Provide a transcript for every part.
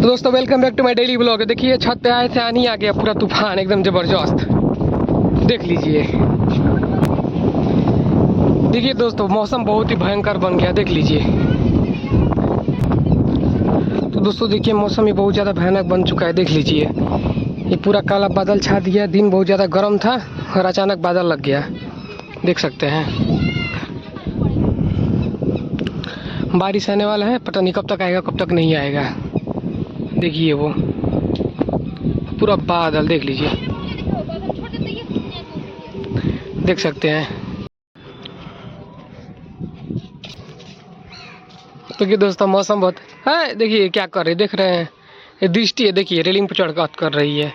तो दोस्तों welcome back to my daily blog. देखिए छत पे आए थे, आनी आ गया, पूरा तूफान एकदम ज़बरदस्त। देख लीजिए, देखिए दोस्तों मौसम बहुत ही भयंकर बन गया, देख लीजिए। तो दोस्तों देखिए मौसम ही बहुत ज़्यादा भयानक बन चुका है, देख लीजिए। ये पूरा काला बादल छा दिया, दिन बहुत ज़्यादा गर्म था और अचानक बादल लग गया, देख सकते हैं। बारिश आने वाला है, पता नहीं कब तक आएगा कब तक नहीं आएगा। देखिए वो पूरा बादल, देख लीजिए, देख सकते हैं। देखिए दोस्तों मौसम बहुत है, देखिए क्या कर रहे, देख रहे हैं, ये दृष्टि है, देखिए रेलिंग पर चढ़ कर रही है।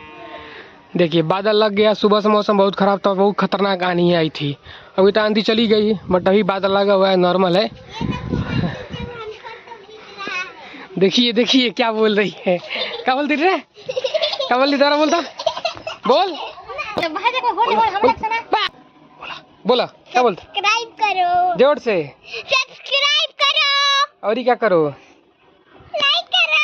देखिए बादल लग गया, सुबह से मौसम बहुत ख़राब था, बहुत खतरनाक आंधी आई थी। अभी तो आंधी चली गई, बट अभी बादल लगा हुआ है, नॉर्मल है। देखिए देखिए क्या बोल रही है, क्या बोलती रे, क्या बोल रही, दोबारा बोलता, बोल बोला क्या बोलते, सब्सक्राइब करो, जोर से सब्सक्राइब करो, और ही क्या करो, लाइक करो।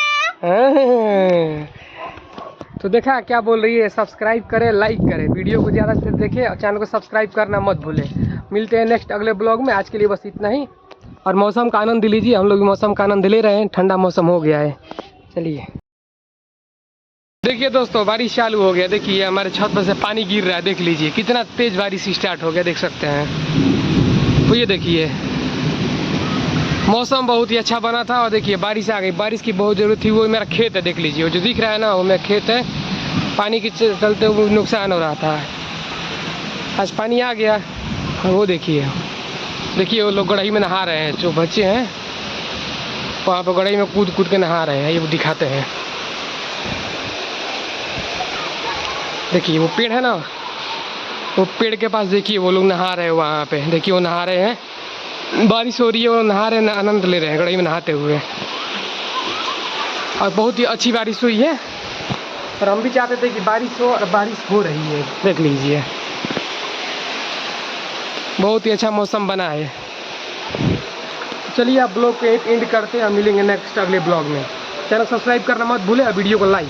तो देखा क्या बोल रही है, सब्सक्राइब करें, लाइक करें, वीडियो को ज़्यादा से देखें और चैनल को सब्सक्राइब करना मत भूलें। मिलते हैं नेक्स्ट अगले ब्लॉग में, आज के लिए बस इतना ही। और मौसम का आनंद लीजिए, हम लोग भी मौसम का आनंद ले रहे हैं, ठंडा मौसम हो गया है। चलिए देखिए दोस्तों बारिश चालू हो गया, देखिए हमारे छत पर से पानी गिर रहा है, देख लीजिए कितना तेज़ बारिश स्टार्ट हो गया, देख सकते हैं। तो ये देखिए मौसम बहुत ही अच्छा बना था और देखिए बारिश आ गई, बारिश की बहुत ज़रूरत थी। वो मेरा खेत है, देख लीजिए, वो जो दिख रहा है ना वो मेरा खेत है। पानी के चलते वो नुकसान हो रहा था, आज पानी आ गया। और वो देखिए देखिए वो लोग गढ़ई में नहा रहे हैं, जो बच्चे हैं वहाँ पर गढ़ई में कूद कूद के नहा रहे हैं, ये वो दिखाते हैं। देखिए वो पेड़ है ना, वो पेड़ के पास देखिए वो लोग नहा रहे हैं, वहाँ पे देखिए वो नहा रहे हैं, बारिश हो रही है, वो नहा रहे हैं, आनंद ले रहे हैं गढ़ई में नहाते हुए। और बहुत ही अच्छी बारिश हुई है और हम भी चाहते थे कि बारिश हो, और बारिश हो रही है, देख लीजिए बहुत ही अच्छा मौसम बना है। चलिए आप ब्लॉग को एंड करते हैं, हम मिलेंगे नेक्स्ट अगले ब्लॉग में। चैनल सब्सक्राइब करना मत भूलें और वीडियो को लाइक